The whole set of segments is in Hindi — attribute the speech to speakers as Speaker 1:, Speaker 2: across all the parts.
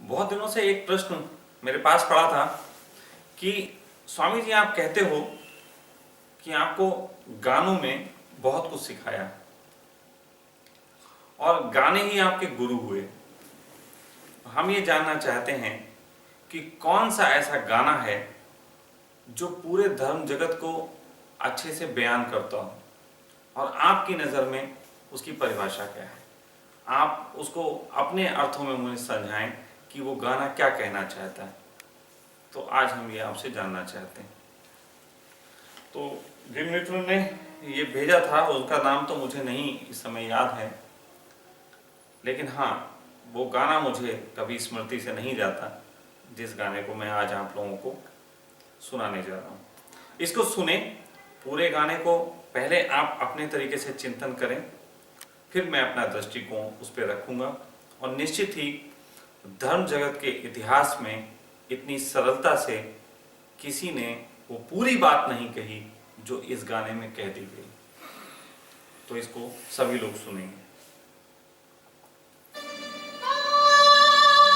Speaker 1: बहुत दिनों से एक प्रश्न मेरे पास पड़ा था कि स्वामी जी आप कहते हो कि आपको गानों में बहुत कुछ सिखाया और गाने ही आपके गुरु हुए। हम ये जानना चाहते हैं कि कौन सा ऐसा गाना है जो पूरे धर्म जगत को अच्छे से बयान करता हो और आपकी नज़र में उसकी परिभाषा क्या है। आप उसको अपने अर्थों में मुझे समझाएं कि वो गाना क्या कहना चाहता है। तो आज हम ये आपसे जानना चाहते हैं। तो जिन मित्र ने ये भेजा था उसका नाम तो मुझे नहीं इस समय याद है, लेकिन हाँ वो गाना मुझे कभी स्मृति से नहीं जाता जिस गाने को मैं आज आप लोगों को सुनाने जा रहा हूँ। इसको सुने, पूरे गाने को पहले आप अपने तरीके से चिंतन करें, फिर मैं अपना दृष्टिकोण उस पर रखूँगा और निश्चित ही धर्म जगत के इतिहास में इतनी सरलता से किसी ने वो पूरी बात नहीं कही जो इस गाने में कह दी गई। तो इसको सभी लोग सुनेंगे।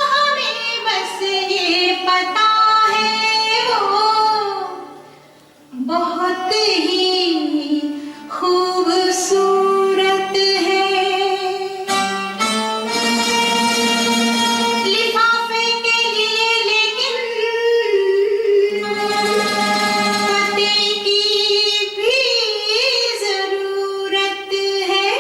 Speaker 2: हमें बस ये पता है वो बहुत ही खूबसूरत है। लिफाफे के लिए लेकिन पते की भी जरूरत है।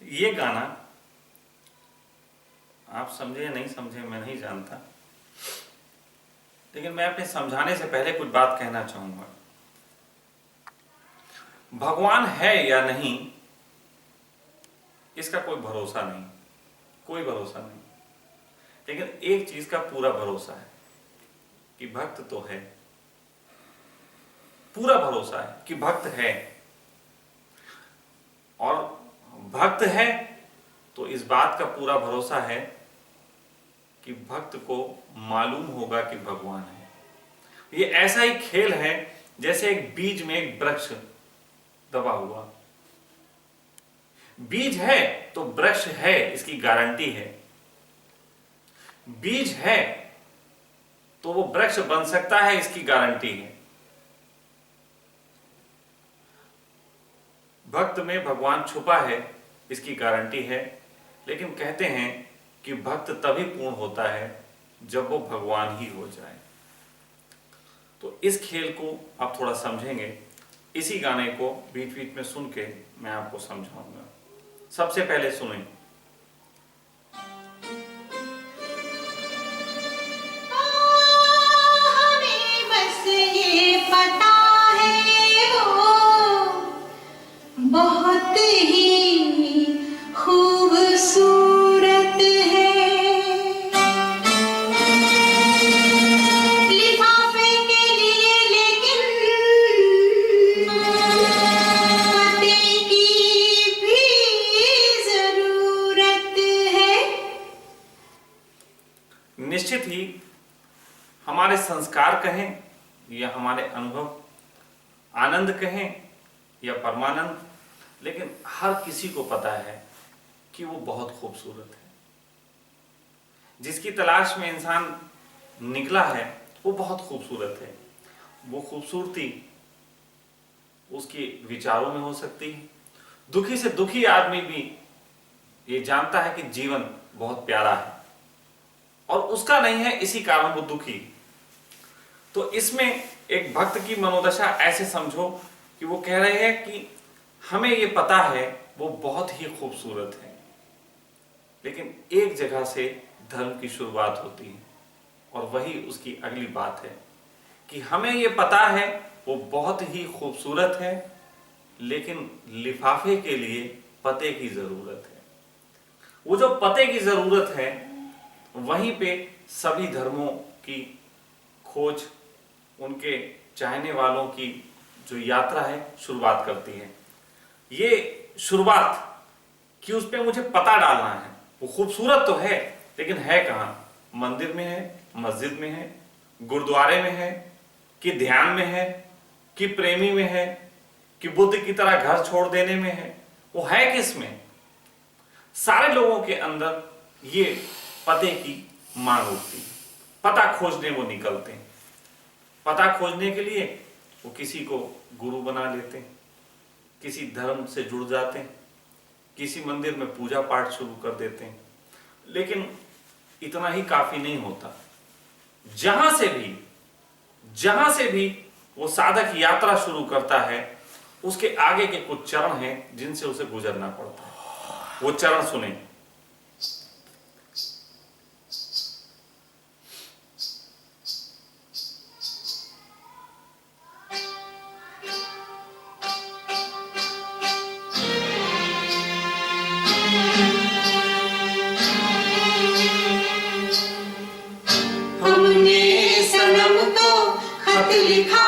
Speaker 1: ये गाना आप समझे या नहीं समझे मैं नहीं जानता, लेकिन मैं अपने समझाने से पहले कुछ बात कहना चाहूंगा। भगवान है या नहीं इसका कोई भरोसा नहीं, कोई भरोसा नहीं, लेकिन एक चीज का पूरा भरोसा है कि भक्त तो है, पूरा भरोसा है कि भक्त है। और भक्त है तो इस बात का पूरा भरोसा है कि भक्त को मालूम होगा कि भगवान है। ये ऐसा ही खेल है जैसे एक बीज में एक वृक्ष दबा हुआ। बीज है तो वृक्ष है, इसकी गारंटी है। बीज है तो वो वृक्ष बन सकता है, इसकी गारंटी है। भक्त में भगवान छुपा है, इसकी गारंटी है। लेकिन कहते हैं कि भक्त तभी पूर्ण होता है जब वो भगवान ही हो जाए। तो इस खेल को आप थोड़ा समझेंगे, इसी गाने को बीच बीच में सुन के मैं आपको समझाऊंगा। सबसे पहले सुनें।
Speaker 2: हमें बस ये पता है वो बहुत ही खूबसूरत है। लिफाफे के लिए लेकिन पते की भी जरूरत है।
Speaker 1: निश्चित ही हमारे संस्कार कहें या हमारे अनुभव, आनंद कहें या परमानंद, लेकिन हर किसी को पता है कि वो बहुत खूबसूरत है। जिसकी तलाश में इंसान निकला है वो बहुत खूबसूरत है। वो खूबसूरती उसके विचारों में हो सकती है। दुखी से दुखी आदमी भी ये जानता है कि जीवन बहुत प्यारा है और उसका नहीं है, इसी कारण वो दुखी। तो इसमें एक भक्त की मनोदशा ऐसे समझो कि वो कह रहे हैं कि हमें ये पता है वो बहुत ही खूबसूरत है, लेकिन एक जगह से धर्म की शुरुआत होती है और वही उसकी अगली बात है कि हमें ये पता है वो बहुत ही खूबसूरत है, लेकिन लिफाफे के लिए पते की जरूरत है। वो जो पते की जरूरत है वहीं पे सभी धर्मों की खोज, उनके चाहने वालों की जो यात्रा है शुरुआत करती है। ये शुरुआत कि उस पे मुझे पता डालना है। वो खूबसूरत तो है लेकिन है कहाँ? मंदिर में है, मस्जिद में है, गुरुद्वारे में है, कि ध्यान में है, कि प्रेमी में है, कि बुद्ध की तरह घर छोड़ देने में है? वो है किस में? सारे लोगों के अंदर ये पते की मांग उठती है। पता खोजने वो निकलते हैं। पता खोजने के लिए वो किसी को गुरु बना लेते हैं, किसी धर्म से जुड़ जाते हैं, किसी मंदिर में पूजा पाठ शुरू कर देते हैं। लेकिन इतना ही काफी नहीं होता। जहां से भी वो साधक यात्रा शुरू करता है, उसके आगे के कुछ चरण हैं जिनसे उसे गुजरना पड़ता है। वो चरण सुने।
Speaker 2: हमने सनम को खत लिखा,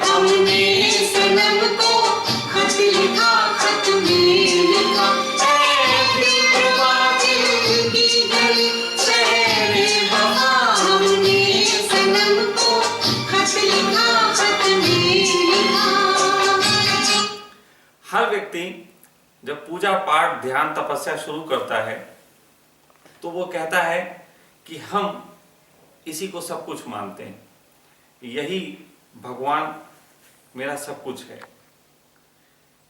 Speaker 2: हमने सनम को खत लिखा, खत में लिखा ऐ दिलरुबा दिल की गली शहरे वफा। हमने सनम को खत लिखा, खत में लिखा।
Speaker 1: हर व्यक्ति जब पूजा पाठ ध्यान तपस्या शुरू करता है तो वो कहता है कि हम इसी को सब कुछ मानते हैं, यही भगवान मेरा सब कुछ है,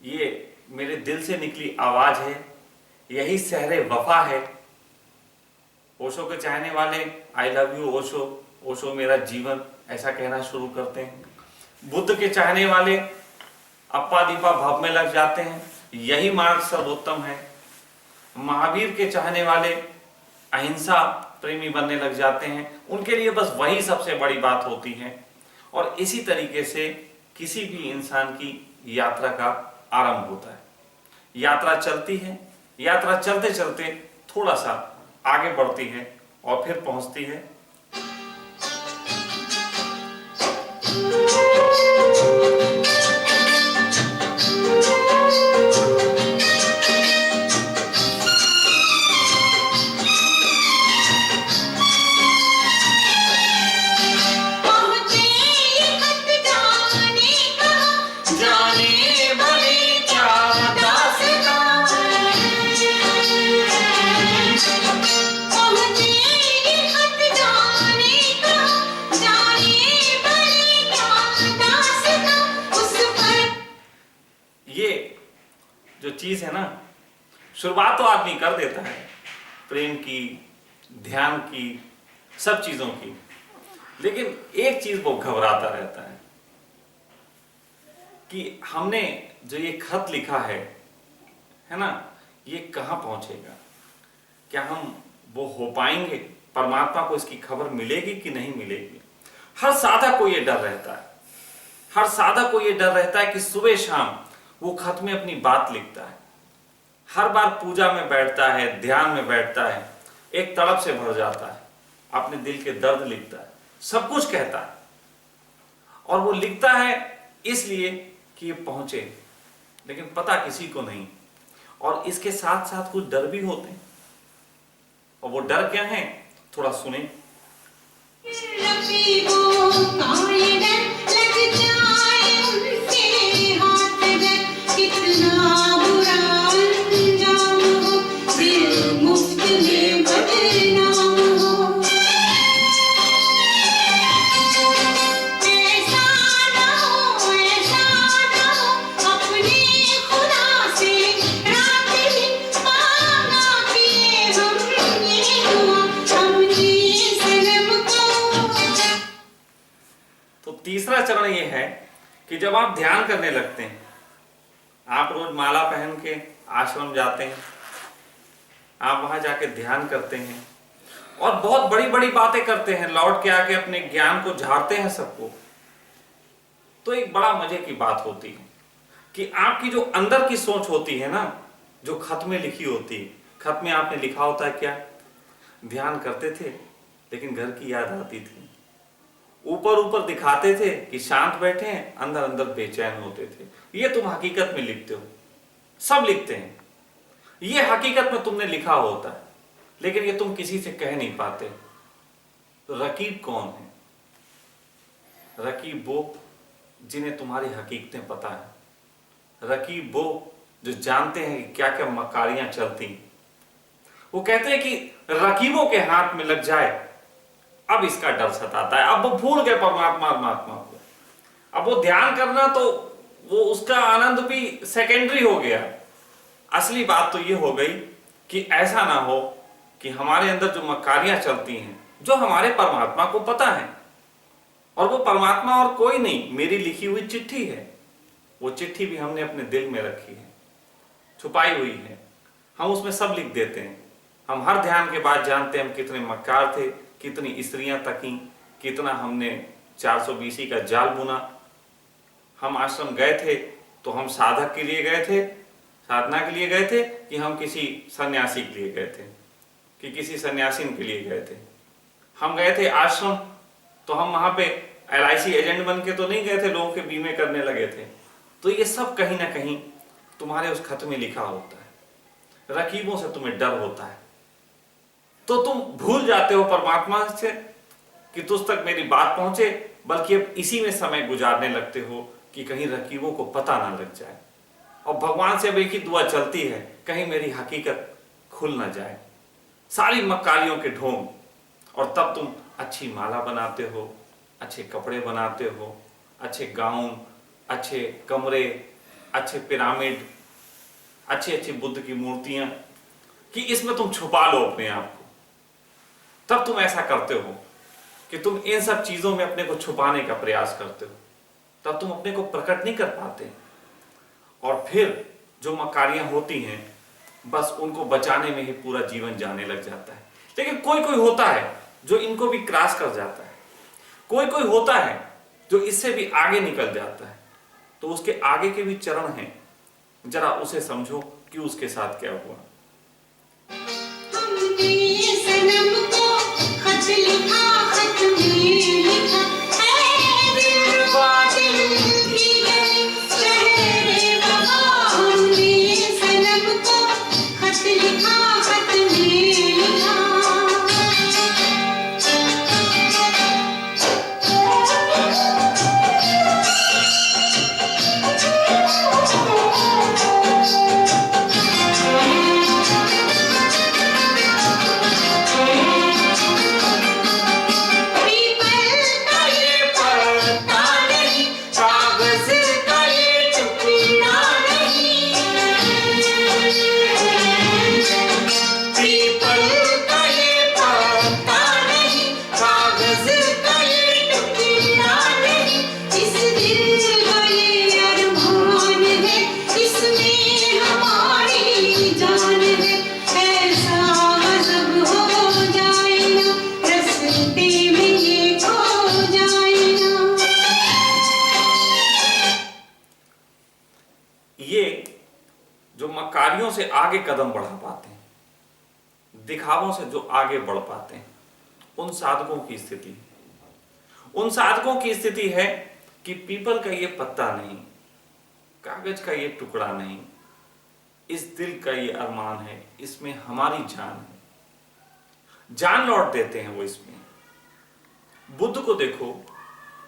Speaker 1: ये मेरे दिल से निकली आवाज है, यही सहरे वफा है। ओशो के चाहने वाले I love you Osho, Osho मेरा जीवन, ऐसा कहना शुरू करते हैं। बुद्ध के चाहने वाले अप्पा दीपा भव में लग जाते हैं, यही मार्ग सर्वोत्तम है। महावीर के चाहने वाले अहिंसा प्रेमी बनने लग जाते हैं, उनके लिए बस वही सबसे बड़ी बात होती है। और इसी तरीके से किसी भी इंसान की यात्रा का आरंभ होता है। यात्रा चलती है, यात्रा चलते चलते थोड़ा सा आगे बढ़ती है और फिर पहुंचती है
Speaker 2: पहुँचे ये खत जाने कहाँ, जाने भले क्या दास्तां। पहुँचे ये खत जाने कहाँ, जाने भले क्या दास्तां। उस पर
Speaker 1: ये जो चीज है ना, शुरुआत तो आदमी कर देता है प्रेम की, ध्यान की, सब चीजों की, लेकिन एक चीज वो घबराता रहता है कि हमने जो ये खत लिखा है ना, ये कहाँ पहुंचेगा? क्या हम वो हो पाएंगे? परमात्मा को इसकी खबर मिलेगी कि नहीं मिलेगी? हर साधक को ये डर रहता है, हर साधक को ये डर रहता है कि सुबह शाम वो खत में अपनी बात लिखता है। हर बार पूजा में बैठता है, ध्यान में बैठता है, एक तड़प से भर जाता है, अपने दिल के दर्द लिखता है, सब कुछ कहता है। और वो लिखता है इसलिए कि ये पहुंचे, लेकिन पता किसी को नहीं। और इसके साथ साथ कुछ डर भी होते हैं, और वो डर क्या है, थोड़ा सुने।
Speaker 2: रफीकों का ये डर लग जाए उनके हाथ अगर, कितना बुरा अंजाम हो, दिल मुफ्त में बदनाम हो। ऐसा ना हो, अपने खुदा से रात ही मांगा किए हम ये दुआ, हमने सनम को।
Speaker 1: तो तीसरा चरण ये है कि जब आप ध्यान करने लगते हैं, आप रोज माला पहन के आश्रम जाते हैं, आप वहां जाके ध्यान करते हैं और बहुत बड़ी बड़ी बातें करते हैं, लौट के आके अपने ज्ञान को झाड़ते हैं सबको, तो एक बड़ा मजे की बात होती है कि आपकी जो अंदर की सोच होती है ना, जो खत में लिखी होती है, खत में आपने लिखा होता है क्या? ध्यान करते थे लेकिन घर की याद आती थी, ऊपर ऊपर दिखाते थे कि शांत बैठे हैं, अंदर अंदर बेचैन होते थे। ये तुम हकीकत में लिखते हो, सब लिखते हैं, ये हकीकत में तुमने लिखा होता है, लेकिन ये तुम किसी से कह नहीं पाते। तो रकीब कौन है? रकीब वो जिन्हें तुम्हारी हकीकतें पता है, रकीब वो जो जानते हैं कि क्या क्या मकारियां चलती। वो कहते हैं कि रकीबों के हाथ में लग जाए, अब इसका डर सताता है। अब वो भूल गए परमात्मा को, अब वो ध्यान करना तो वो उसका आनंद भी सेकेंडरी हो गया। असली बात तो ये हो गई कि ऐसा ना हो कि हमारे अंदर जो मकारियां चलती हैं, जो हमारे परमात्मा को पता है, और वो परमात्मा और कोई नहीं, मेरी लिखी हुई चिट्ठी है। वो चिट्ठी भी हमने अपने दिल में रखी है, छुपाई हुई है, हम उसमें सब लिख देते हैं। हम हर ध्यान के बाद जानते हैं हम कितने मक्कार थे, कितनी स्त्रियां तकी, कितना हमने 420 का जाल बुना। हम आश्रम गए थे तो हम साधक के लिए गए थे, साधना के लिए गए थे, कि हम किसी सन्यासी के लिए गए थे, कि किसी सन्यासीन के लिए गए थे। हम गए थे आश्रम तो हम वहां पे LIC एजेंट बन के तो नहीं गए थे, लोगों के बीमे करने लगे थे। तो ये सब कहीं ना कहीं तुम्हारे उस खत में लिखा होता है। रकीबों से तुम्हें डर होता है, तो तुम भूल जाते हो परमात्मा से कि तुझ तक मेरी बात पहुंचे, बल्कि अब इसी में समय गुजारने लगते हो कि कहीं रकीबों को पता ना लग जाए। और भगवान से अब एक ही दुआ चलती है, कहीं मेरी हकीकत खुल ना जाए, सारी मक्कारियों के ढोंग। और तब तुम अच्छी माला बनाते हो, अच्छे कपड़े बनाते हो, अच्छे गाउन, अच्छे कमरे, अच्छे पिरामिड, अच्छी अच्छी बुद्ध की मूर्तियां, कि इसमें तुम छुपा लो अपने आप को। तब तुम ऐसा करते हो कि तुम इन सब चीजों में अपने को छुपाने का प्रयास करते हो, तब तुम अपने को प्रकट नहीं कर पाते। और फिर जो मकारियां होती हैं बस उनको बचाने में ही पूरा जीवन जाने लग जाता है। लेकिन कोई कोई होता है जो इनको भी क्रॉस कर जाता है, कोई कोई होता है जो इससे भी आगे निकल जाता है। तो उसके आगे के भी चरण हैं, जरा उसे समझो कि उसके साथ क्या हुआ।
Speaker 2: हमने सनम को खत लिखा, खत में लिखा है दिलरुबा दिल की गली शहरे वफा। हमने सनम को खत लिखा, खत में लिखा। पीपल का ये पत्ता नहीं, कागज का ये टुकड़ा नहीं। पीपल का ये पत्ता नहीं, कागज का ये टुकड़ा नहीं। इस दिल का ये अरमान है, इसमें हमारी जान है। ऐसा गजब हो जाए ना, रस्ते में ये खो जाए ना।
Speaker 1: ये जो मकारियों से आगे कदम बढ़ा पाते हैं, दिखावों से जो आगे बढ़ पाते हैं, उन साधकों की स्थिति, उन साधकों की स्थिति है कि पीपल का ये पत्ता नहीं, कागज का ये टुकड़ा नहीं, इस दिल का ये अरमान है, इसमें हमारी जान है। जान लौट देते हैं वो इसमें। बुद्ध को देखो,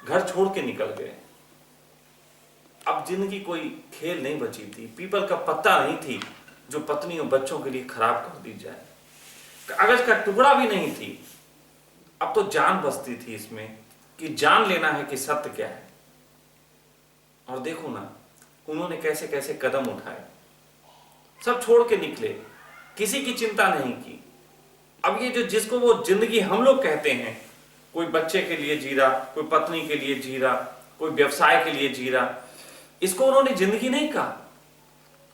Speaker 1: घर छोड़ के निकल गए। अब जिंदगी कोई खेल नहीं बची थी, पीपल का पत्ता नहीं थी जो पत्नी और बच्चों के लिए खराब कर दी जाए, कागज का टुकड़ा भी नहीं थी। अब तो जान बसती थी इसमें कि जान लेना है कि सत्य क्या है। और देखो ना, उन्होंने कैसे कैसे कदम उठाए, सब छोड़ के निकले, किसी की चिंता नहीं की। अब ये जो जिसको वो जिंदगी हम लोग कहते हैं, कोई बच्चे के लिए जी रहा, कोई पत्नी के लिए जी रहा, कोई व्यवसाय के लिए जी रहा, इसको उन्होंने जिंदगी नहीं कहा।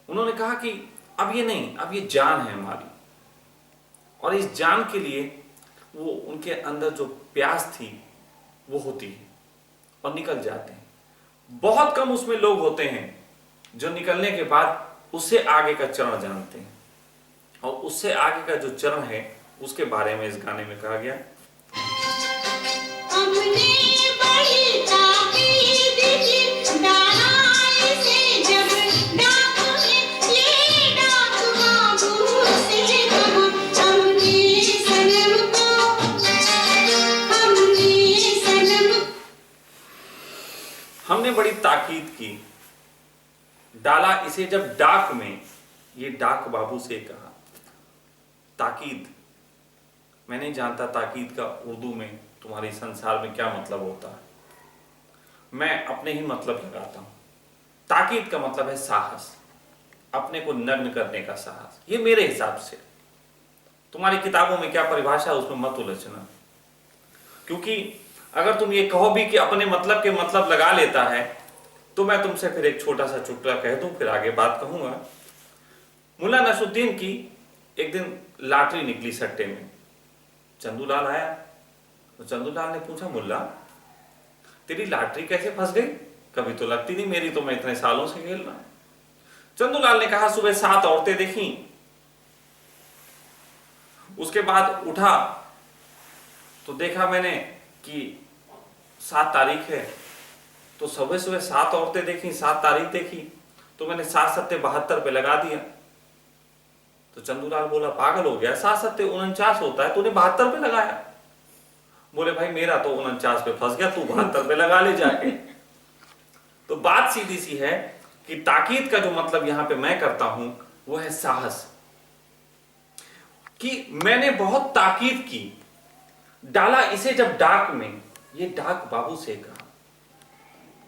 Speaker 1: उन्होंने कहा कि अब ये नहीं, अब ये जान है हमारी। और इस जान के लिए वो उनके अंदर जो प्यास थी वो होती है और निकल जाते हैं। बहुत कम उसमें लोग होते हैं जो निकलने के बाद उससे आगे का चरण जानते हैं। और उससे आगे का जो चरण है उसके बारे में इस गाने में कहा गया।
Speaker 2: हमने बड़ी ताकीद की, डाला इसे जब डाक में, ये डाक बाबू से कहा। हमने सनम को, हमने सनम
Speaker 1: हमने बड़ी ताकीद की, डाला इसे जब डाक में, ये डाक बाबू से कहा। ताकीद, मैं नहीं जानता ताकीद का उर्दू में तुम्हारे संसार में क्या मतलब होता है, मैं अपने ही मतलब लगाता हूं। ताकीद का मतलब है साहस, अपने को नग्न करने का साहस। ये मेरे हिसाब से, तुम्हारी किताबों में क्या परिभाषा है उसमें मत उलझना, क्योंकि अगर तुम ये कहो भी कि अपने मतलब के मतलब लगा लेता है, तो मैं तुमसे फिर एक छोटा सा चुटकुला कह दूं, फिर आगे बात कहूंगा। मुल्ला नसरुद्दीन की एक दिन लॉटरी निकली सट्टे में। चंदूलाल आया तो चंदूलाल ने पूछा, मुल्ला तेरी लॉटरी कैसे फंस गई, कभी तो लगती नहीं मेरी, तो मैं इतने सालों से खेल रहा। चंदूलाल ने कहा, सुबह 7 औरतें देखी, उसके बाद उठा तो देखा मैंने कि 7 तारीख है, तो सुबह सुबह 7 औरतें देखी, 7 तारीख देखी, तो मैंने 7 सत्ते 72 पे लगा दिया। तो चंदूलाल बोला, पागल हो गया, 7 सत्ते 49 होता है, तूने 72 पे लगाया। बोले, भाई मेरा तो 49 पे फंस गया, तू 72 पे लगा ले जाके। तो बात सीधी सी है कि ताकीद का जो मतलब यहां पे मैं करता हूं वो है साहस, कि मैंने बहुत ताकीद की, डाला इसे जब डाक में, ये डाक बाबू से कहा।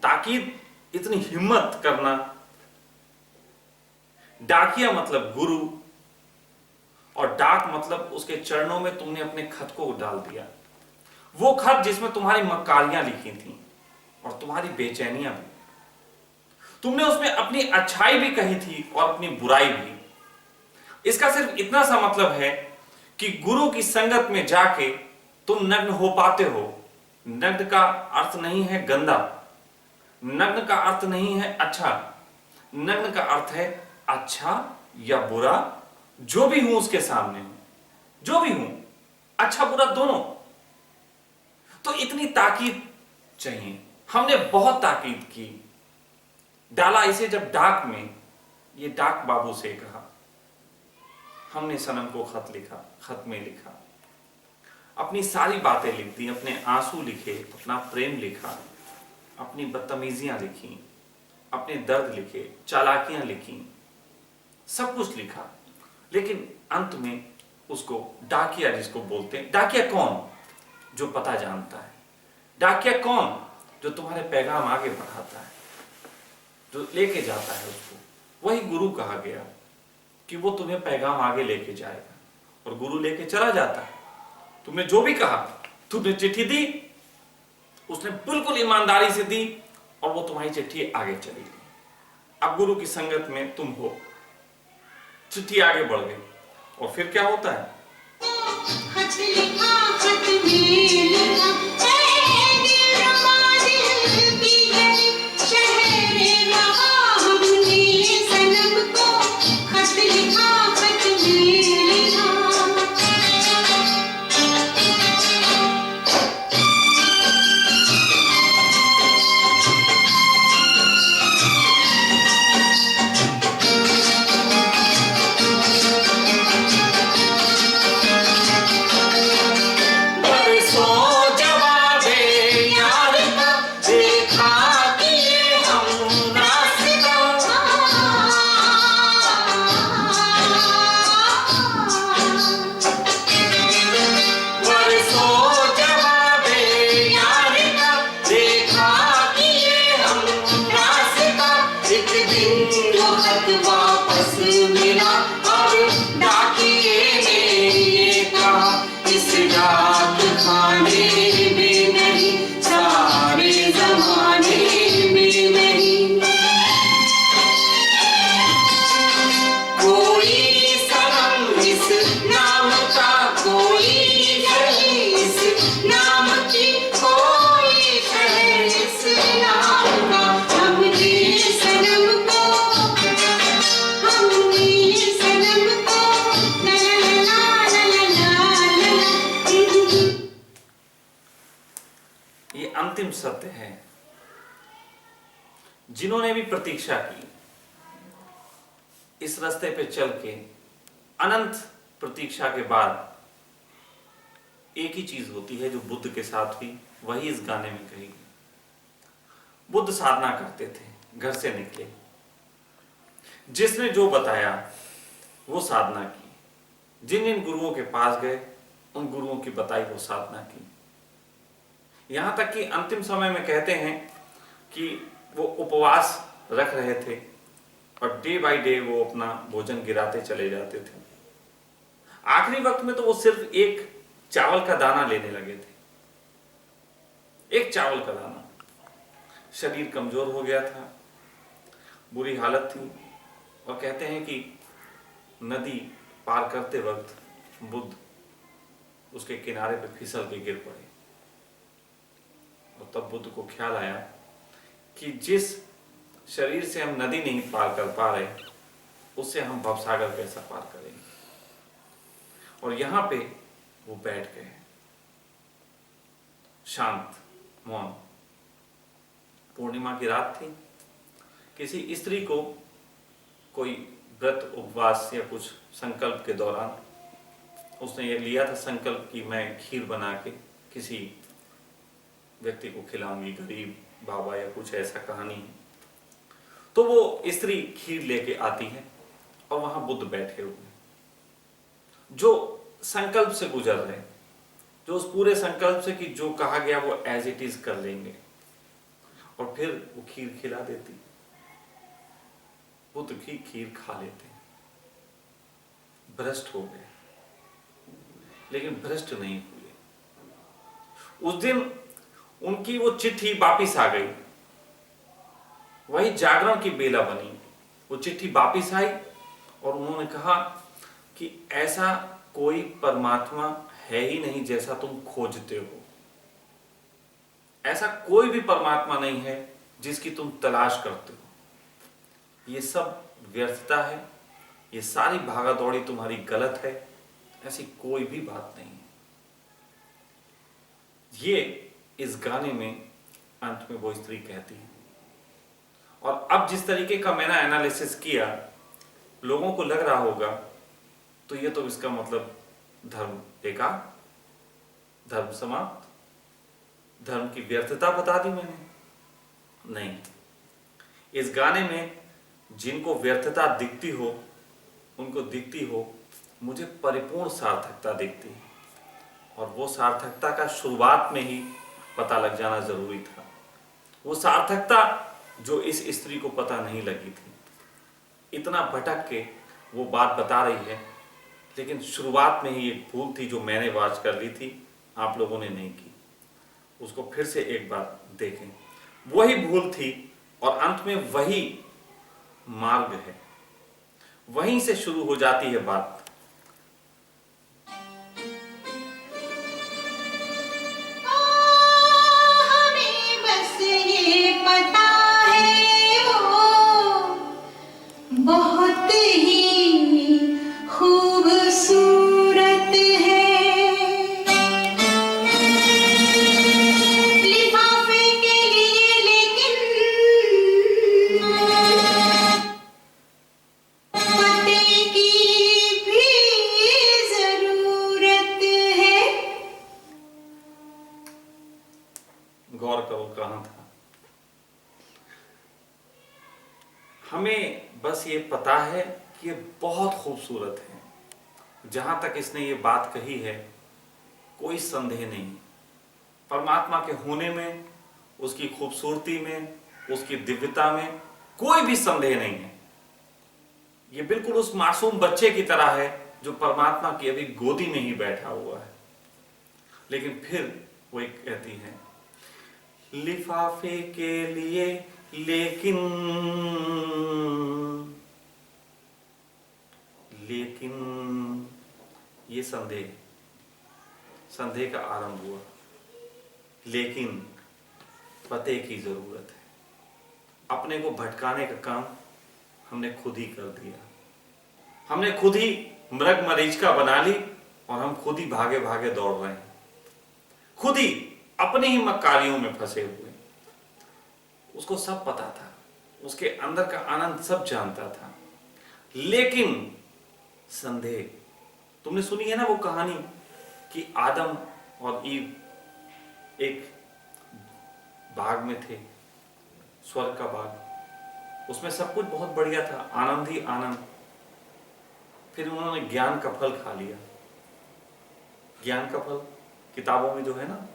Speaker 1: ताकीद, इतनी हिम्मत करना। डाकिया मतलब गुरु, और डाक मतलब उसके चरणों में तुमने अपने खत को डाल दिया। वो खत जिसमें तुम्हारी मक्कारियां लिखी थी और तुम्हारी बेचैनियां भी। तुमने उसमें अपनी अच्छाई भी कही थी और अपनी बुराई भी। इसका सिर्फ इतना सा मतलब है कि गुरु की संगत में जाके तुम नग्न हो पाते हो। नग्न का अर्थ नहीं है गंदा, नग्न का अर्थ नहीं है अच्छा, नग्न का अर्थ है अच्छा या बुरा, जो भी हूं उसके सामने हूं, जो भी हूं, अच्छा बुरा दोनों। तो इतनी ताकीद चाहिए। हमने बहुत ताकीद की, डाला इसे जब डाक में, ये डाक बाबू से कहा। हमने सनम को खत लिखा, खत में लिखा, अपनी सारी बातें लिख दी, अपने आंसू लिखे, अपना प्रेम लिखा, अपनी बदतमीजियां लिखी, अपने दर्द लिखे, चालाकियां लिखी, सब कुछ लिखा। लेकिन अंत में उसको डाकिया जिसको बोलते हैं, डाकिया कौन? जो पता जानता है। डाकिया कौन? जो तुम्हारे पैगाम आगे बढ़ाता है, जो लेके जाता है उसको। वही गुरु कहा गया कि वो तुम्हें पैगाम आगे लेके जाएगा, और गुरु लेके चला जाता है। तुमने जो भी कहा, तुमने चिट्ठी दी, उसने बिल्कुल ईमानदारी से दी, और वो तुम्हारी चिट्ठी आगे चली गई। अब गुरु की संगत में तुम हो, चिट्ठी आगे बढ़ गई, और फिर क्या होता है?
Speaker 2: खत लिखा, खत में लिखा, ऐ दिल रमा दिल की गली, शहर वहाँ हमने सनम को खत लिखा, खत में लिखा।
Speaker 1: बरसों जवाबे यार का, देखा कि ये हम रास्ता। बरसों जवाबे यार का, देखा कि ये हम रास्ता। एक दिन वो खत वापस मिला, और डाकिए ने ये कहा, इस डाक खाने में नहीं, सारे जमाने में नहीं, कोई सनम इस नाम का, कोई कहीं इस नाम की, कोई कहे इस नाम का।
Speaker 2: हमने सनम को, हमने सनम को, ला ला ला ला ला ला ला।
Speaker 1: ये अंतिम सत्य है। जिन्होंने भी प्रतीक्षा की, इस रास्ते पे चल के अनंत प्रतीक्षा के बाद एक ही चीज होती है जो बुद्ध के साथ हुई, वही इस गाने में कही गई। बुद्ध साधना करते थे, घर से निकले, जिसने जो बताया वो साधना की, जिन जिन गुरुओं के पास गए उन गुरुओं की बताई वो साधना की। यहां तक कि अंतिम समय में कहते हैं कि वो उपवास रख रहे थे, और डे बाय डे वो अपना भोजन गिराते चले जाते थे। आखिरी वक्त में तो वो सिर्फ एक चावल का दाना लेने लगे थे, एक चावल का दाना। शरीर कमजोर हो गया था, बुरी हालत थी, और कहते हैं कि नदी पार करते वक्त बुद्ध उसके किनारे पे फिसल के गिर पड़े। और तब बुद्ध को ख्याल आया कि जिस शरीर से हम नदी नहीं पार कर पा रहे, उससे हम भवसागर कैसा पार करेंगे। और यहां पे वो बैठ गए, शांत, मौन। पूर्णिमा की रात थी। किसी स्त्री को कोई व्रत उपवास या कुछ संकल्प के दौरान उसने ये लिया था संकल्प कि मैं खीर बना के किसी व्यक्ति को खिलाऊंगी, गरीब बाबा या कुछ ऐसा कहानी है। तो वो स्त्री खीर लेके आती है, और वहां बुद्ध बैठे हुए, जो संकल्प से गुजर रहे, जो उस पूरे संकल्प से कि जो कहा गया वो एज इट इज कर लेंगे, और फिर वो खीर खिला देती। बुद्ध की खीर खा लेते, भ्रष्ट हो गए, लेकिन भ्रष्ट नहीं हुए। उस दिन उनकी वो चिट्ठी वापिस आ गई, वही जागरण की बेला बनी। वो चिट्ठी वापिस आई और उन्होंने कहा कि ऐसा कोई परमात्मा है ही नहीं जैसा तुम खोजते हो। ऐसा कोई भी परमात्मा नहीं है जिसकी तुम तलाश करते हो। ये सब व्यर्थता है, ये सारी भागादौड़ी तुम्हारी गलत है, ऐसी कोई भी बात नहीं है। ये इस गाने में अंत में वो स्त्री कहती है। और अब जिस तरीके का मैंने एनालिसिस किया, लोगों को लग रहा होगा तो ये तो इसका मतलब धर्म बेकार, धर्म समाप्त, धर्म की व्यर्थता बता दी मैंने। नहीं, इस गाने में जिनको व्यर्थता दिखती हो, उनको दिखती हो मुझे परिपूर्ण सार्थकता दिखती है। और वो सार्थकता का शुरुआत में ही पता लग जाना जरूरी था। वो सार्थकता जो इस स्त्री को पता नहीं लगी थी। इतना भटक के वो बात बता रही है, लेकिन शुरुआत में ही एक भूल थी जो मैंने वाच कर ली थी, आप लोगों ने नहीं की। उसको फिर से एक बार देखें। वही भूल थी और अंत में वही मार्ग है, वहीं से शुरू हो जाती है बात।
Speaker 2: हमें बस ये पता है वो बहुत ही खूबसूरत है। लिफाफे के लिए लेकिन पते की भी जरूरत है।
Speaker 1: गौर करो कहां था। हमें बस ये पता है कि ये बहुत खूबसूरत है। जहां तक इसने ये बात कही है, कोई संदेह नहीं। परमात्मा के होने में, उसकी खूबसूरती में, उसकी दिव्यता में कोई भी संदेह नहीं है। ये बिल्कुल उस मासूम बच्चे की तरह है जो परमात्मा की अभी गोदी में ही बैठा हुआ है। लेकिन फिर वो एक कहती है, लिफाफे के लिए लेकिन ये संदेह का आरंभ हुआ। लेकिन पते की जरूरत है। अपने को भटकाने का काम हमने खुद ही कर दिया। हमने खुद ही मृग मरीचिका बना ली और हम खुद ही भागे भागे दौड़ रहे हैं, खुद ही अपने ही मक्कारियों में फंसे हुए। उसको सब पता था, उसके अंदर का आनंद सब जानता था, लेकिन संदेह। तुमने सुनी है ना वो कहानी कि आदम और ईव एक बाग में थे, स्वर्ग का बाग। उसमें सब कुछ बहुत बढ़िया था, आनंद ही आनंद। फिर उन्होंने ज्ञान का फल खा लिया। ज्ञान का फल किताबों में जो है ना,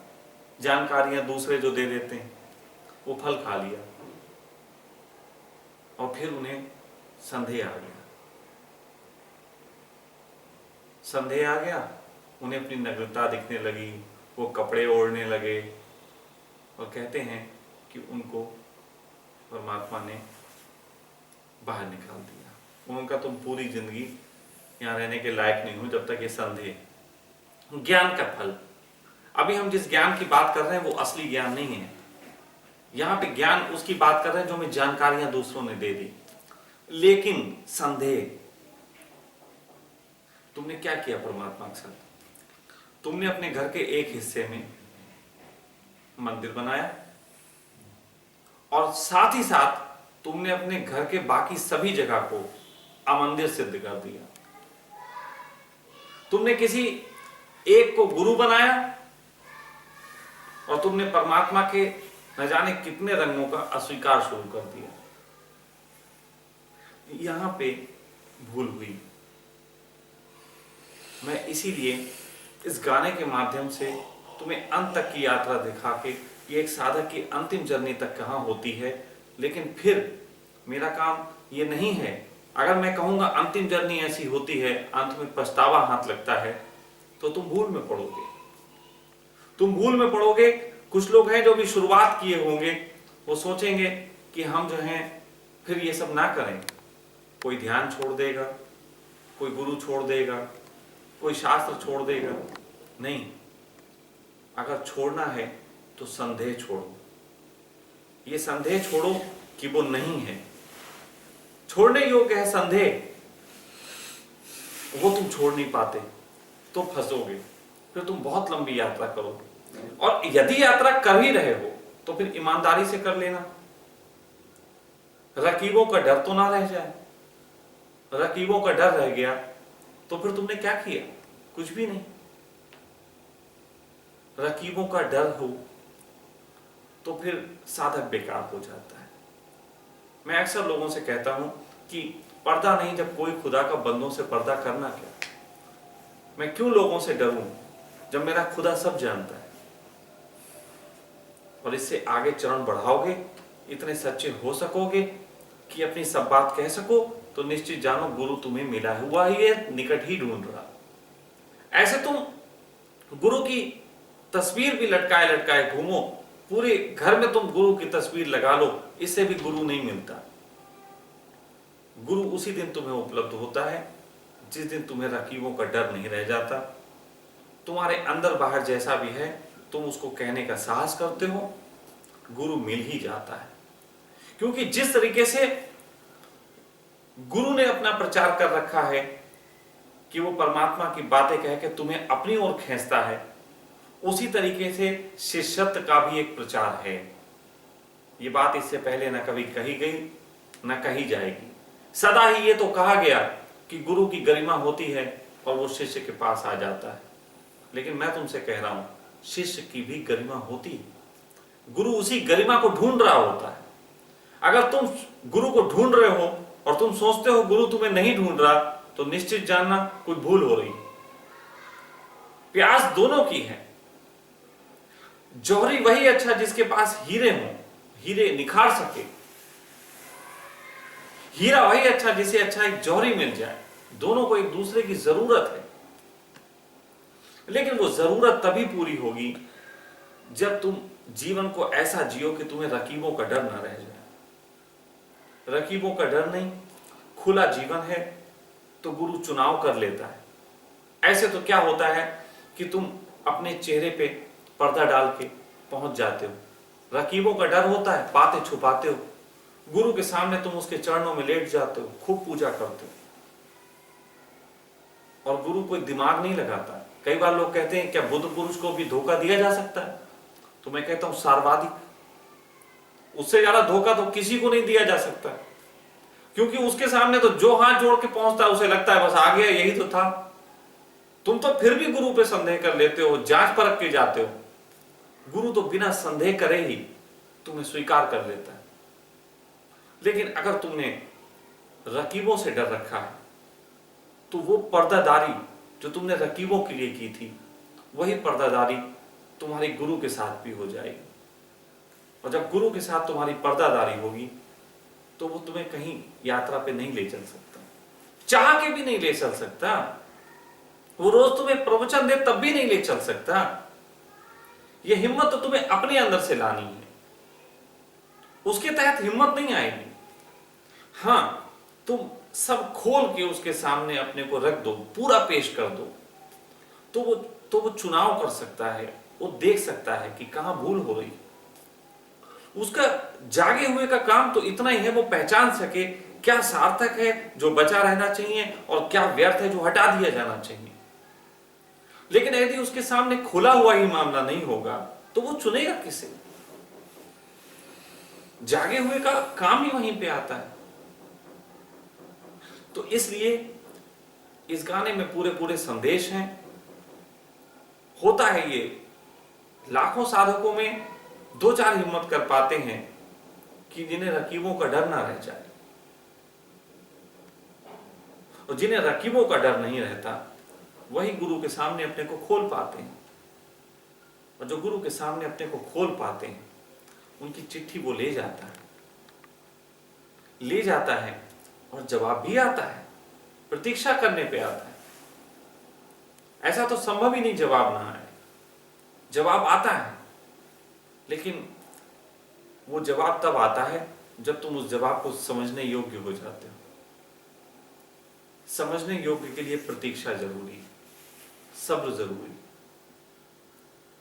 Speaker 1: जानकारियां दूसरे जो दे देते हैं, वो फल खा लिया। और फिर उन्हें संदेह आ गया। संदेह आ गया, उन्हें अपनी नग्नता दिखने लगी, वो कपड़े ओढ़ने लगे और कहते हैं कि उनको परमात्मा ने बाहर निकाल दिया। उनका तुम पूरी जिंदगी यहाँ रहने के लायक नहीं हो जब तक ये संदेह। ज्ञान का फल। अभी हम जिस ज्ञान की बात कर रहे हैं वो असली ज्ञान नहीं है। यहाँ पे ज्ञान उसकी बात कर रहे हैं जो हमें जानकारियां दूसरों ने दे दी। लेकिन संदेह, तुमने क्या किया परमात्मा के साथ? तुमने अपने घर के एक हिस्से में मंदिर बनाया और साथ ही साथ तुमने अपने घर के बाकी सभी जगह को अमंदिर सिद्ध कर दिया। तुमने किसी एक को गुरु बनाया और तुमने परमात्मा के न जाने कितने रंगों का अस्वीकार शुरू कर दिया। यहां पे भूल हुई। मैं इसीलिए इस गाने के माध्यम से तुम्हें अंत तक की यात्रा दिखा के, ये एक साधक की अंतिम जर्नी तक कहां होती है, लेकिन फिर मेरा काम ये नहीं है। अगर मैं कहूंगा अंतिम जर्नी ऐसी होती है, अंत में पछतावा हाथ लगता है, तो तुम भूल में पड़ोगे। तुम भूल में पड़ोगे। कुछ लोग हैं जो भी शुरुआत किए होंगे, वो सोचेंगे कि हम जो हैं फिर ये सब ना करें। कोई ध्यान छोड़ देगा, कोई गुरु छोड़ देगा, कोई शास्त्र छोड़ देगा। नहीं, अगर छोड़ना है तो संदेह छोड़ो। ये संदेह छोड़ो कि वो नहीं है। छोड़ने योग्य है संदेह, वो तुम छोड़ नहीं पाते तो फंसोगे, फिर तुम बहुत लंबी यात्रा करोगे। और यदि यात्रा कर ही रहे हो तो फिर ईमानदारी से कर लेना। रकीबों का डर तो ना रह जाए। रकीबों का डर रह गया तो फिर तुमने क्या किया? कुछ भी नहीं। रकीबों का डर हो तो फिर साधक बेकार हो जाता है। मैं अक्सर लोगों से कहता हूं कि पर्दा नहीं, जब कोई खुदा का बंदों से पर्दा करना क्या? मैं क्यों लोगों से डरूं जब मेरा खुदा सब जानता है? और इससे आगे चरण बढ़ाओगे, इतने सच्चे हो सकोगे कि अपनी सब बात कह सको, तो निश्चित जानो गुरु तुम्हें मिला हुआ ही है, निकट ही ढूंढ रहा। ऐसे तुम गुरु की तस्वीर भी लटकाए लटकाए घूमो, पूरे घर में तुम गुरु की तस्वीर लगा लो, इससे भी गुरु नहीं मिलता। गुरु उसी दिन तुम्हें उपलब्ध होता है जिस दिन तुम्हें रकीबों का डर नहीं रह जाता। तुम्हारे अंदर बाहर जैसा भी है, तुम उसको कहने का साहस करते हो, गुरु मिल ही जाता है। क्योंकि जिस तरीके से गुरु ने अपना प्रचार कर रखा है कि वो परमात्मा की बातें कह के तुम्हें अपनी ओर खींचता है, उसी तरीके से शिष्यत्व का भी एक प्रचार है। ये बात इससे पहले न कभी कही गई न कही जाएगी। सदा ही ये तो कहा गया कि गुरु की गरिमा होती है और वो शिष्य के पास आ जाता है। लेकिन मैं तुमसे कह रहा हूं, शिष्य की भी गरिमा होती है। गुरु उसी गरिमा को ढूंढ रहा होता है। अगर तुम गुरु को ढूंढ रहे हो और तुम सोचते हो गुरु तुम्हें नहीं ढूंढ रहा, तो निश्चित जानना कुछ भूल हो रही। प्यास दोनों की है। जौहरी वही अच्छा जिसके पास हीरे हों, हीरे निखार सके। हीरा वही अच्छा जिसे अच्छा एक जौहरी मिल जाए। दोनों को एक दूसरे की जरूरत है। लेकिन वो जरूरत तभी पूरी होगी जब तुम जीवन को ऐसा जियो कि तुम्हें रकीबों का डर ना रह जाए। रकीबों का डर नहीं, खुला जीवन है तो गुरु चुनाव कर लेता है। ऐसे तो क्या होता है कि तुम अपने चेहरे पे पर्दा डाल के पहुंच जाते हो। रकीबों का डर होता है, बातें छुपाते हो। गुरु के सामने तुम उसके चरणों में लेट जाते हो, खूब पूजा करते हो। और गुरु कोई दिमाग नहीं लगाता। कई बार लोग कहते हैं क्या बुद्ध पुरुष को भी धोखा दिया जा सकता है? तो मैं कहता हूं सर्वाधिक, उससे ज्यादा धोखा तो किसी को नहीं दिया जा सकता। क्योंकि उसके सामने तो जो हाथ जोड़ के पहुंचता है उसे लगता है बस आ गया, यही तो था। तुम तो फिर भी गुरु पे संदेह कर लेते हो, जांच परख के जाते हो। गुरु तो बिना संदेह करे ही तुम्हें स्वीकार कर लेता है। लेकिन अगर तुमने रकीबों से डर रखा है तो वो पर्दादारी जो तुमने रकीबों के लिए की थी, वही पर्दादारी तुम्हारे गुरु के साथ भी हो जाएगी। और जब गुरु के साथ तुम्हारी पर्दादारी होगी तो वो तुम्हें कहीं यात्रा पे नहीं ले चल सकता, चाह के भी नहीं ले चल सकता। वो रोज तुम्हें प्रवचन दे तब भी नहीं ले चल सकता। ये हिम्मत तो तुम्हें अपने अंदर से लानी है, उसके तहत हिम्मत नहीं आएगी। हां, तुम सब खोल के उसके सामने अपने को रख दो, पूरा पेश कर दो, तो वो चुनाव कर सकता है। वो देख सकता है कि कहां भूल हो रही। उसका जागे हुए का काम तो इतना ही है, वो पहचान सके क्या सार्थक है जो बचा रहना चाहिए और क्या व्यर्थ है जो हटा दिया जाना चाहिए। लेकिन यदि उसके सामने खुला हुआ ही मामला नहीं होगा तो वो चुनेगा किसे? जागे हुए का काम ही वहीं पे आता है। तो इसलिए इस गाने में पूरे पूरे संदेश हैं। होता है ये, लाखों साधकों में दो चार हिम्मत कर पाते हैं कि जिन्हें रकीबों का डर ना रह जाए। और जिन्हें रकीबों का डर नहीं रहता वही गुरु के सामने अपने को खोल पाते हैं। और जो गुरु के सामने अपने को खोल पाते हैं उनकी चिट्ठी वो ले जाता है और जवाब भी आता है, प्रतीक्षा करने पे आता है। ऐसा तो संभव ही नहीं जवाब ना आए। जवाब आता है, लेकिन वो जवाब तब आता है जब तुम उस जवाब को समझने योग्य हो जाते हो। समझने योग्य के लिए प्रतीक्षा जरूरी है, सब्र जरूरी।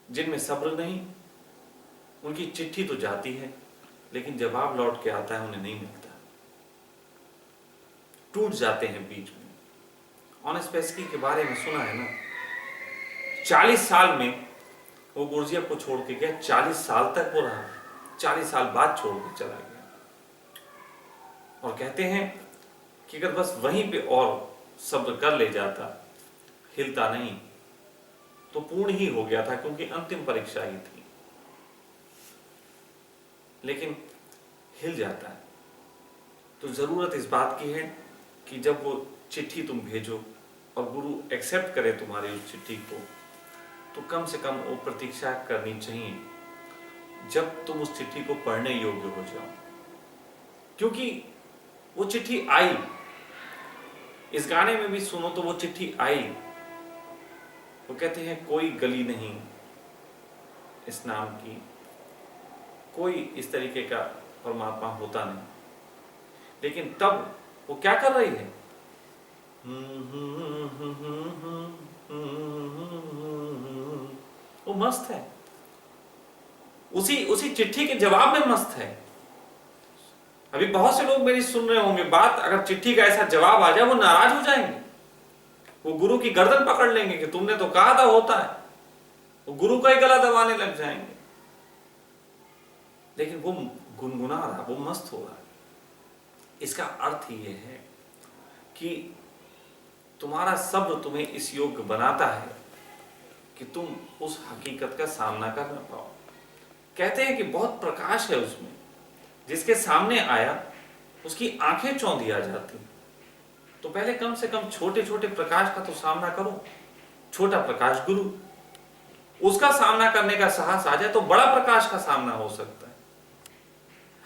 Speaker 1: जिनमें सब्र नहीं, उनकी चिट्ठी तो जाती है लेकिन जवाब लौट के आता है उन्हें नहीं मिलता, टूट जाते हैं बीच में। ऑनेस्पेस्की के बारे में सुना है ना, 40 साल में वो गुरजियफ को छोड़ के गया, 40 साल तक वो रहा, 40 साल बाद छोड़ के चला गया। और कहते हैं कि अगर बस वहीं पे और सब्र कर ले जाता, हिलता नहीं, तो पूर्ण ही हो गया था, क्योंकि अंतिम परीक्षा ही थी। लेकिन हिल जाता है। तो जरूरत इस बात की है कि जब वो चिट्ठी तुम भेजो और गुरु एक्सेप्ट करे तुम्हारी उस चिट्ठी को, तो कम से कम वो प्रतीक्षा करनी चाहिए जब तुम उस चिट्ठी को पढ़ने योग्य हो जाओ। क्योंकि वो चिट्ठी आई, इस गाने में भी सुनो तो वो चिट्ठी आई। वो कहते हैं कोई गली नहीं इस नाम की, कोई इस तरीके का परमात्मा होता नहीं। लेकिन तब वो क्या कर रही है? वो मस्त है, उसी चिट्ठी के जवाब में मस्त है। अभी बहुत से लोग मेरी सुन रहे होंगे बात, अगर चिट्ठी का ऐसा जवाब आ जाए वो नाराज हो जाएंगे, वो गुरु की गर्दन पकड़ लेंगे कि तुमने तो कहा था होता है, वो गुरु का ही गला दबाने लग जाएंगे। लेकिन वो गुनगुना रहा, वो मस्त हो रहा। इसका अर्थ ये है कि तुम्हारा सब्र तुम्हें इस योग्य बनाता है कि तुम उस हकीकत का सामना कर ना पाओ। कहते हैं कि बहुत प्रकाश है उसमें, जिसके सामने आया उसकी आंखें चौंधी आ जाती। तो पहले कम से कम छोटे छोटे प्रकाश का तो सामना करो। छोटा प्रकाश गुरु, उसका सामना करने का साहस आ जाए तो बड़ा प्रकाश का सामना हो सकता है।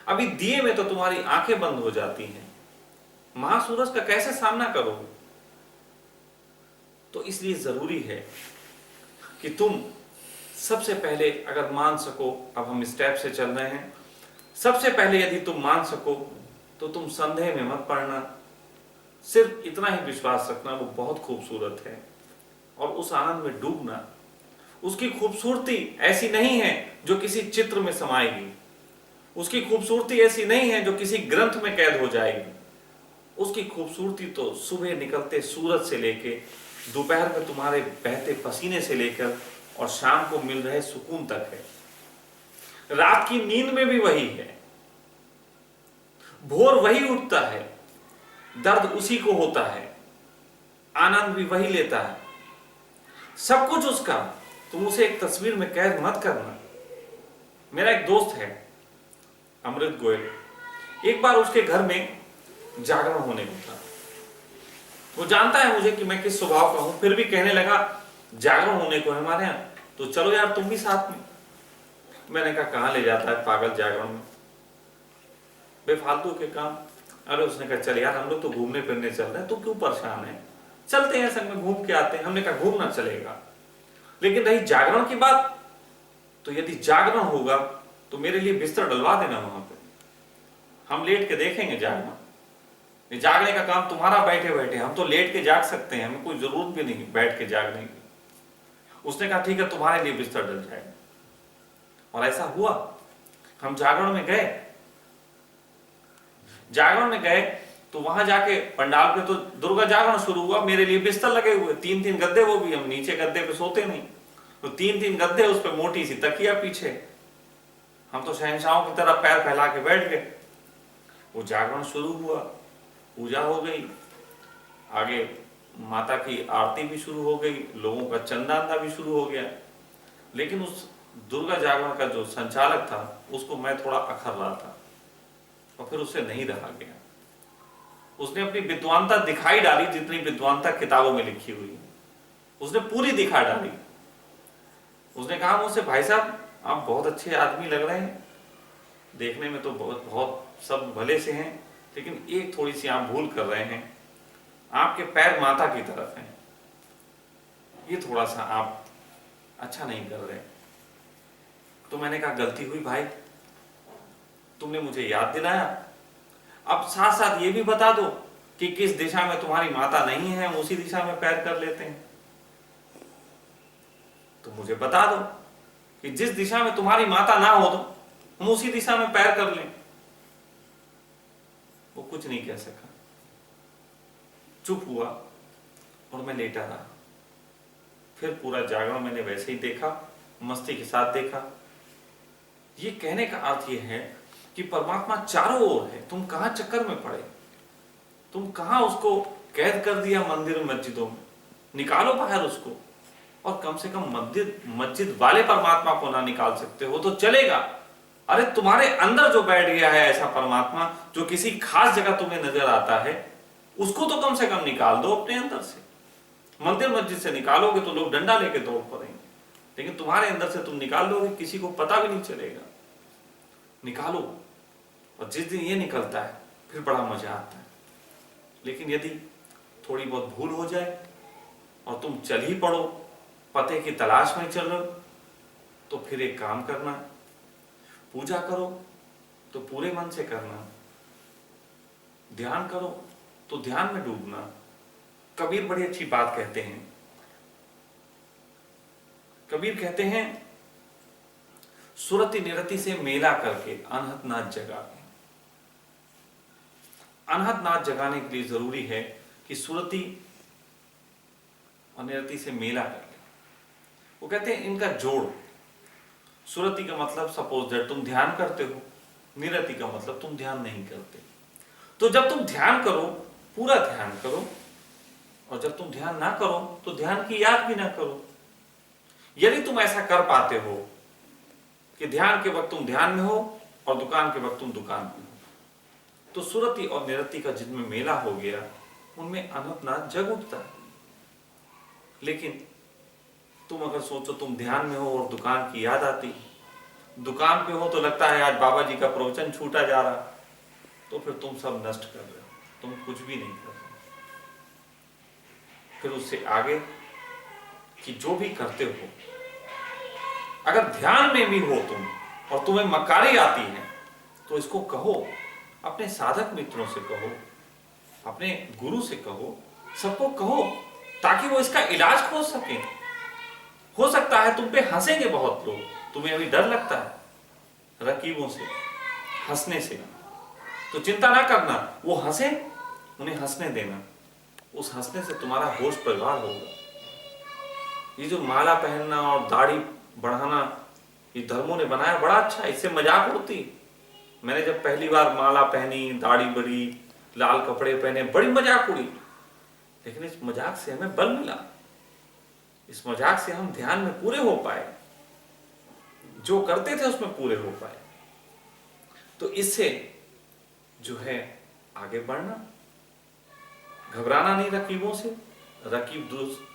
Speaker 1: अभी दिए में तो तुम्हारी आंखें बंद हो जाती हैं, महासूरज का कैसे सामना करोगे? तो इसलिए जरूरी है कि तुम सबसे पहले अगर मान सको, अब हम स्टेप से चल रहे हैं, सबसे पहले यदि तुम मान सको तो तुम संदेह में मत पड़ना, सिर्फ इतना ही विश्वास रखना वो बहुत खूबसूरत है, और उस आनंद में डूबना। उसकी खूबसूरती ऐसी नहीं है जो किसी चित्र में समाएगी, उसकी खूबसूरती ऐसी नहीं है जो किसी ग्रंथ में कैद हो जाएगी। उसकी खूबसूरती तो सुबह निकलते सूरज से लेके, दोपहर में तुम्हारे बहते पसीने से लेकर और शाम को मिल रहे सुकून तक है। रात की नींद में भी वही है, भोर वही उठता है, दर्द उसी को होता है, आनंद भी वही लेता है, सब कुछ उसका। तुम उसे एक तस्वीर में कैद मत करना। मेरा एक दोस्त है अमृत गोयल, एक बार उसके घर में जागरण होने को था। वो जानता है मुझे कि मैं किस स्वभाव का हूं, फिर भी कहने लगा जागरण होने को है हमारे यहाँ, तो चलो यार तुम भी साथ में। मैंने कहा कहाँ ले जाता है पागल जागरण में, बेफालतू के काम। अरे उसने कहा चल यार हम लोग तो घूमने फिरने चल रहे हैं, तू क्यों परेशान है, चलते हैं संग में घूम के आते हैं। हमने कहा घूमना चलेगा, लेकिन रही जागरण की बात, तो यदि जागरण होगा तो मेरे लिए बिस्तर डलवा देना वहां पे, हम लेट के देखेंगे जागरण। ये जागने का काम तुम्हारा बैठे बैठे, हम तो लेट के जाग सकते हैं, हमें कोई जरूरत भी नहीं बैठ के जागने की। उसने कहा ठीक है तुम्हारे लिए बिस्तर डल जाएगा, और ऐसा हुआ। हम जागरण में गए, जागरण में गए तो वहां जाके पंडाल पे तो दुर्गा जागरण शुरू हुआ, मेरे लिए बिस्तर लगे हुए, 3-3 गद्दे, वो भी हम नीचे गद्दे पे सोते नहीं, तो 3-3 गद्दे, उस पे मोटी सी तकिया पीछे, हम तो शहंशाहों की तरह पैर फैला के बैठ गए। वो जागरण शुरू हुआ, पूजा हो गई, आगे माता की आरती भी शुरू हो गई, लोगों का चंदा भी शुरू हो गया। लेकिन उस दुर्गा जागरण का जो संचालक था उसको मैं थोड़ा अखर रहा था, और फिर उससे नहीं रहा गया। उसने अपनी विद्वानता दिखाई डाली, जितनी विद्वानता किताबों में लिखी हुई है उसने पूरी दिखा डाली। उसने कहा मुझसे भाई साहब आप बहुत अच्छे आदमी लग रहे हैं, देखने में तो बहुत सब भले से हैं, लेकिन एक थोड़ी सी आप भूल कर रहे हैं, आपके पैर माता की तरफ हैं, ये थोड़ा सा आप अच्छा नहीं कर रहे। तो मैंने कहा गलती हुई भाई, तुमने मुझे याद दिलाया। अब साथ साथ ये भी बता दो कि किस दिशा में तुम्हारी माता नहीं है, हम उसी दिशा में पैर कर लेते हैं। तो मुझे बता दो कि जिस दिशा में तुम्हारी माता ना हो तो हम उसी दिशा में पैर कर लें। वो कुछ नहीं कह सका, चुप हुआ और मैं लेटा रहा। फिर पूरा जागरण मैंने वैसे ही देखा, मस्ती के साथ देखा। ये कहने का अर्थ ये है कि परमात्मा चारों ओर है, तुम कहां चक्कर में पड़े, तुम कहां उसको कैद कर दिया मंदिर मस्जिदों में। निकालो बाहर उसको, और कम से कम मस्जिद वाले परमात्मा को ना निकाल सकते हो तो चलेगा। अरे तुम्हारे अंदर जो बैठ गया है ऐसा परमात्मा, जो किसी खास जगह तुम्हें नजर आता है, उसको तो कम से कम निकाल दो अपने अंदर से। मंदिर मस्जिद से निकालोगे तो लोग डंडा लेके दौड़ पड़ेंगे, लेकिन तुम्हारे अंदर से तुम निकाल लोगे, किसी को पता भी नहीं चलेगा। निकालो, और जिस दिन ये निकलता है फिर बड़ा मजा आता है। लेकिन यदि थोड़ी बहुत भूल हो जाए और तुम चल ही पड़ो, पते की तलाश में चल रहे हो, तो फिर एक काम करना, पूजा करो तो पूरे मन से करना, ध्यान करो तो ध्यान में डूबना। कबीर बड़ी अच्छी बात कहते हैं। कबीर कहते हैं, सुरति निरति से मेला करके अनहद नाथ जगावे। अनहद नाथ जगाने के लिए जरूरी है कि सुरति और निरति से मेला कर ले। वो कहते हैं इनका जोड़। सुरति का मतलब सपोज दैट तुम ध्यान करते हो, निरति का मतलब तुम ध्यान नहीं करते। तो जब तुम ध्यान करो, पूरा ध्यान करो, और जब तुम ध्यान ना करो तो ध्यान की याद भी ना करो। यदि तुम ऐसा कर पाते हो कि ध्यान के वक्त तुम ध्यान में हो और दुकान के वक्त तुम दुकान में हो, तो सुरति और निरति का जिनमें मेला हो गया, उनमें अनंतनाथ जग उठता है। लेकिन तुम अगर सोचो तुम ध्यान में हो और दुकान की याद आती, दुकान पे हो तो लगता है आज बाबा जी का प्रवचन छूटा जा रहा, तो फिर तुम सब नष्ट कर रहे हो, तुम कुछ भी नहीं कर रहे। फिर उससे आगे कि जो भी करते हो, अगर ध्यान में भी हो तुम और तुम्हें मक्कारी आती है, तो इसको कहो, अपने साधक मित्रों से कहो, अपने गुरु से कहो, सबको कहो, ताकि वो इसका इलाज खोज सके। हो सकता है तुम पे हंसेंगे बहुत लोग, तुम्हें अभी डर लगता है रकीबों से, हंसने से, तो चिंता ना करना, वो हंसे, उन्हें हंसने देना। उस हंसने से तुम्हारा होश परिवार होगा। ये जो माला पहनना और दाढ़ी बढ़ाना ये धर्मों ने बनाया, बड़ा अच्छा, इससे मजाक होती। मैंने जब पहली बार माला पहनी, दाढ़ी बढ़ी, लाल कपड़े पहने, बड़ी मजाक उड़ी। लेकिन इस मजाक से हमें बल मिला, इस मजाक से हम ध्यान में पूरे हो पाए, जो करते थे उसमें पूरे हो पाए। तो इससे जो है आगे बढ़ना, घबराना नहीं रकीबों से। रकीब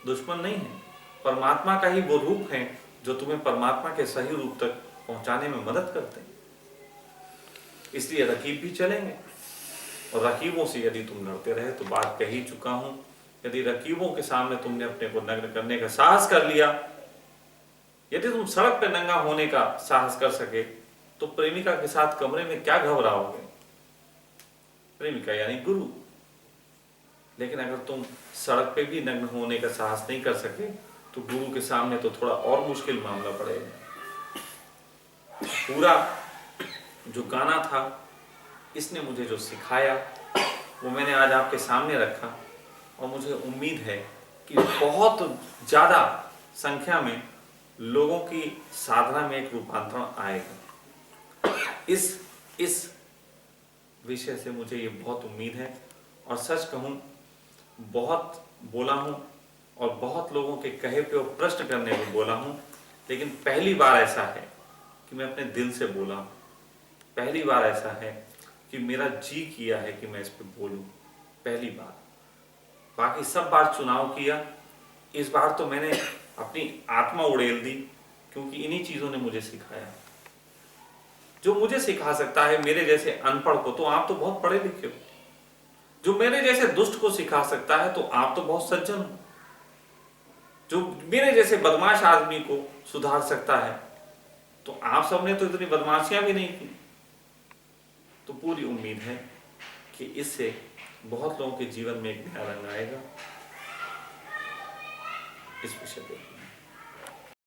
Speaker 1: दुश्मन नहीं है, परमात्मा का ही वो रूप है जो तुम्हें परमात्मा के सही रूप तक पहुंचाने में मदद करते हैं। इसलिए रकीब भी चलेंगे, और रकीबों से यदि तुम लड़ते रहे तो बात कह ही चुका हूं, यदि रकीबों के सामने तुमने अपने को नग्न करने का साहस कर लिया, यदि तुम सड़क पर नंगा होने का साहस कर सके, तो प्रेमिका के साथ कमरे में क्या घबराओगे? प्रेमिका यानी गुरु। लेकिन अगर तुम सड़क पे भी नग्न होने का साहस नहीं कर सके, तो गुरु के सामने तो थोड़ा और मुश्किल मामला पड़ेगा। पूरा जो गाना था, इसने मुझे जो सिखाया वो मैंने आज आपके सामने रखा, और मुझे उम्मीद है कि बहुत ज्यादा संख्या में लोगों की साधना में एक रूपांतरण आएगा। इस विषय से मुझे ये बहुत उम्मीद है, और सच कहूं बहुत बोला हूं और बहुत लोगों के कहे पे और प्रश्न करने पे बोला हूं, लेकिन पहली बार ऐसा है कि मैं अपने दिल से बोला हूं। पहली बार ऐसा है कि मेरा जी किया है कि मैं इस पे बोलूं, पहली बार। बाकी सब बार चुनाव किया, इस बार तो मैंने अपनी आत्मा उड़ेल दी, क्योंकि इन्हीं चीजों ने मुझे सिखाया। जो मुझे सिखा सकता है मेरे जैसे अनपढ़ को, तो आप तो बहुत पढ़े लिखे हो। जो मेरे जैसे दुष्ट को सिखा सकता है, तो आप तो बहुत सज्जन हो। जो मेरे जैसे बदमाश आदमी को सुधार सकता है, तो आप सबने तो इतनी बदमाशियां भी नहीं की। तो पूरी उम्मीद है कि इससे बहुत लोगों के जीवन में एक नया रंग आएगा इस विषय पे।